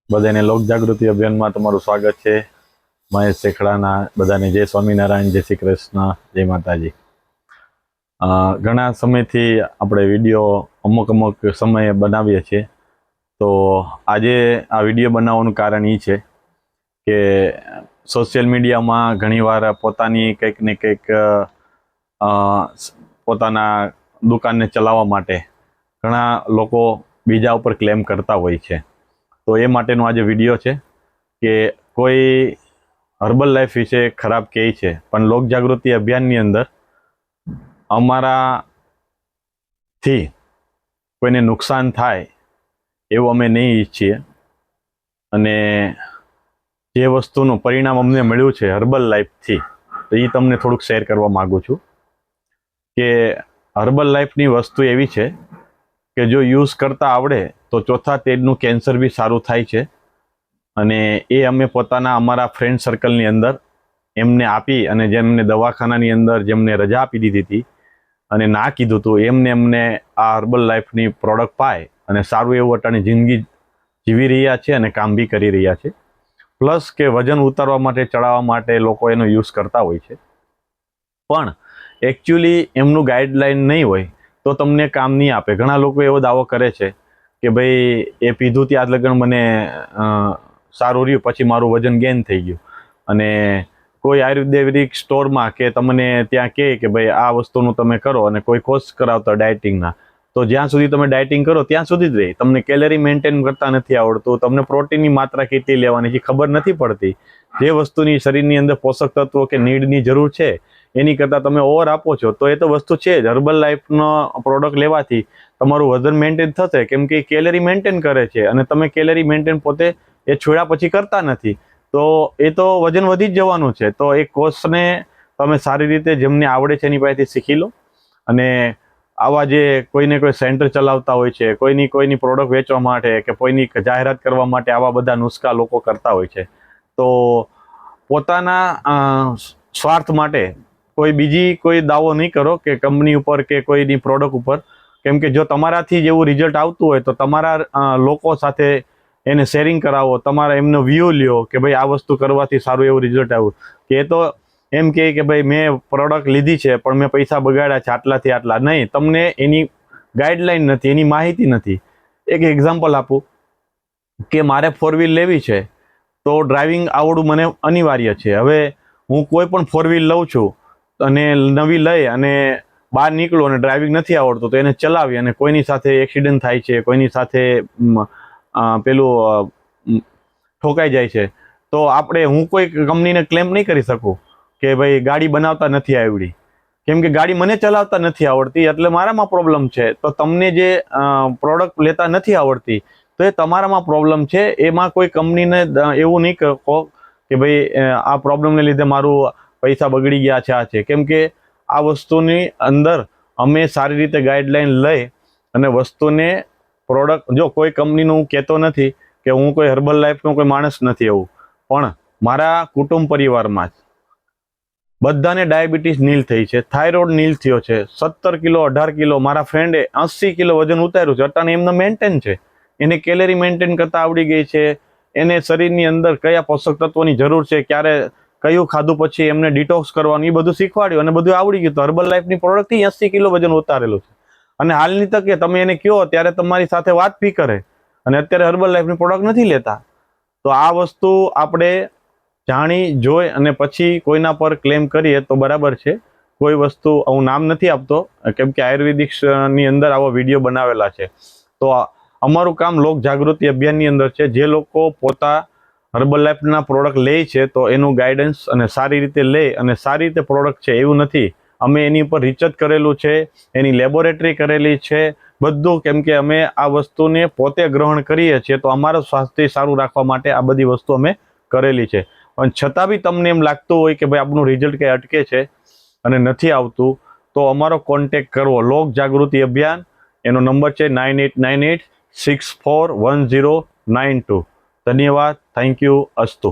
બધાને લોક જાગૃતિ અભિયાનમાં તમારું સ્વાગત છે। મહેશ શેખડાના બધાને જય સ્વામિનારાયણ, જય શ્રી કૃષ્ણ, જય માતાજી। ઘણા સમયથી આપણે વિડીયો અમુક સમયે બનાવીએ છીએ। તો આજે આ વિડીયો બનાવવાનું કારણ એ છે કે સોશિયલ મીડિયામાં ઘણીવાર પોતાની કંઈક ને કંઈક પોતાના દુકાનને ચલાવવા માટે ઘણા લોકો બીજા ઉપર ક્લેમ કરતા હોય છે। તો એ માટેનો આજે વિડીયો છે કે કોઈ હર્બલ લાઈફ વિશે ખરાબ કહે છે, પણ લોક જાગૃતિ અભિયાનની અંદર અમારાથી કોઈને નુકસાન થાય એવું અમે નહીં ઈચ્છીએ। અને જે વસ્તુનું પરિણામ અમને મળ્યું છે હર્બલ લાઈફથી, તો એ તમને થોડુંક શેર કરવા માગું છું કે હર્બલ લાઈફની વસ્તુ એવી છે કે જો યુઝ કરતા આવડે તો ચોથા સ્ટેજનું કેન્સર બી સારું થાય છે। અને એ અમે પોતાના અમારા ફ્રેન્ડ સર્કલની અંદર એમને આપી, અને જેમને દવાખાનાની અંદર જેમને રજા આપી દીધી હતી અને ના કીધું હતું એમને આ હર્બલ લાઈફની પ્રોડક્ટ પાય અને સારું એવું અટાણી જિંદગી જીવી રહ્યા છે અને કામ બી કરી રહ્યા છે। પ્લસ કે વજન ઉતારવા માટે, ચડાવવા માટે લોકો એનો યુઝ કરતા હોય છે, પણ એકચ્યુઅલી એમનું ગાઈડલાઈન નહીં હોય તો તમને કામ નહીં આપે। ઘણા લોકો એવો દાવો કરે છે કે ભાઈ એ પીધું ત્યાં લગન મને સારું રહ્યું, પછી મારું વજન ગેઇન થઈ ગયું। અને કોઈ આયુર્વેદિક સ્ટોરમાં કે તમને ત્યાં કહે કે ભાઈ આ વસ્તુનું તમે કરો, અને કોઈ કોર્સ કરાવતા ડાયટિંગના, તો જ્યાં સુધી તમે ડાયટિંગ કરો ત્યાં સુધી જ રહે। તમને કેલરી મેન્ટેન કરતા નથી આવડતું, તમને પ્રોટીનની માત્રા કેટલી લેવાની છે ખબર નથી પડતી, જે વસ્તુની શરીરની અંદર પોષક તત્વો કે નીડની જરૂર છે એની કરતાં તમે ઓવર આપો છો, તો એ તો વસ્તુ છે જ। હર્બલ લાઈફનો પ્રોડક્ટ લેવાથી તમારું વજન મેન્ટેન થશે, કેમ કે કેલરી મેન્ટેન કરે છે અને તમે કેલરી મેન્ટેન પોતે એ છોડ્યા પછી કરતા નથી, તો એ તો વજન વધી જ જવાનું છે। તો એ કોર્સને તમે સારી રીતે જેમને આવડે છે એની પાસેથી શીખી લો। અને આવા જે કોઈને કોઈ સેન્ટર ચલાવતા હોય છે, કોઈની પ્રોડક્ટ વેચવા માટે કે કોઈની જાહેરાત કરવા માટે આવા બધા નુસ્ખા લોકો કરતા હોય છે, તો પોતાના સ્વાર્થ માટે કોઈ દાવો નહીં કરો કે કંપની ઉપર કે કોઈની પ્રોડક્ટ ઉપર, કેમ કે જો તમારાથી જેવું રિઝલ્ટ આવતું હોય તો તમારા લોકો સાથે એને શેરિંગ કરાવો, તમારા એમનો વ્યૂ લ્યો કે ભાઈ આ વસ્તુ કરવાથી સારું એવું રિઝલ્ટ આવ્યું। કે એ તો એમ કે ભાઈ મેં પ્રોડક્ટ લીધી છે પણ મેં પૈસા બગાડ્યા છે આટલાથી આટલા, નહીં, તમને એની ગાઈડલાઈન નથી, એની માહિતી નથી। એક એક્ઝામ્પલ આપું કે મારે 4 વ્હીલ લેવી છે, તો ડ્રાઇવિંગ આવડવું મને અનિવાર્ય છે। હવે હું કોઈ પણ 4 વ્હીલ લઉં છું અને નવી લઈ અને બહાર નીકળું અને ડ્રાઇવિંગ નથી આવડતું, તો એને ચલાવી અને કોઈની સાથે એક્સિડન્ટ થાય છે, કોઈની સાથે ઠોકાઈ જાય છે, તો હું કોઈ કંપનીને ક્લેમ નહીં કરી શકું કે ભાઈ ગાડી બનાવતા નથી આવડી, કેમ કે ગાડી મને ચલાવતા નથી આવડતી એટલે મારામાં પ્રોબ્લેમ છે। તો તમને જે પ્રોડક્ટ લેતા નથી આવડતી તો એ તમારામાં પ્રોબ્લેમ છે, એમાં કોઈ કંપનીને એવું નહીં કહો કે ભાઈ આ પ્રોબ્લેમને લીધે મારું પૈસા બગડી ગયા છે, આ છે, કેમ કે આ વસ્તુની અંદર અમે સારી રીતે ગાઈડલાઈન લઈ અને વસ્તુને પ્રોડક્ટ, જો કોઈ કંપનીનું હું કહેતો નથી કે હું કોઈ હર્બલ લાઈફનો કોઈ માણસ નથી એવું, પણ મારા કુટુંબ પરિવારમાં જ બધાને ડાયાબિટીસ નીલ થઈ છે, થાઇરોઇડ નીલ થયો છે, 17 કિલો 18 કિલો, મારા ફ્રેન્ડે 80 કિલો વજન ઉતાર્યું છે, અટાણે એમને મેન્ટેન છે, એને કેલરી મેન્ટેન કરતા આવડી ગઈ છે, એને શરીરની અંદર કયા પોષક તત્વોની જરૂર છે, ક્યારે કયું ખાધું પછી એમને ડિટોક્સ કરવાનું, એ બધું શીખવાડ્યું અને બધું આવડી ગયું। તો હર્બલ લાઈફની પ્રોડક્ટથી 80 કિલો વજન ઉતારેલું છે, અને હાલની તકે તમે એને કહો ત્યારે તમારી સાથે વાત બી કરે, અને અત્યારે હર્બલ લાઈફની પ્રોડક્ટ નથી લેતા। તો આ વસ્તુ આપણે જાણી જોઈ અને પછી કોઈના પર ક્લેમ કરીએ તો બરાબર છે। કોઈ વસ્તુ હું નામ નથી આપતો, કેમ કે આયુર્વેદિકની અંદર આવો વિડીયો બનાવેલા છે, તો અમારું કામ લોક જાગૃતિ અભિયાનની અંદર છે। જે લોકો પોતા હર્બલ લાઈફના પ્રોડક્ટ લે છે તો એનું ગાઈડન્સ અને સારી રીતે લે અને સારી રીતે પ્રોડક્ટ છે એવું નથી, અમે એની ઉપર રિસર્ચ કરેલું છે, એની લેબોરેટરી કરેલી છે બધું, કેમ કે અમે આ વસ્તુને પોતે ગ્રહણ કરીએ છીએ, તો અમારું સ્વાસ્થ્ય સારું રાખવા માટે આ બધી વસ્તુ અમે કરેલી છે। પણ છતાં બી તમને એમ લાગતું હોય કે ભાઈ આપણું રિઝલ્ટ કંઈ અટકે છે અને નથી આવતું, તો અમારો કોન્ટેક્ટ કરવો, લોક જાગૃતિ અભિયાન, એનો નંબર છે 9898641092। ધન્યવાદ, થેન્ક યુ, અસ્તુ।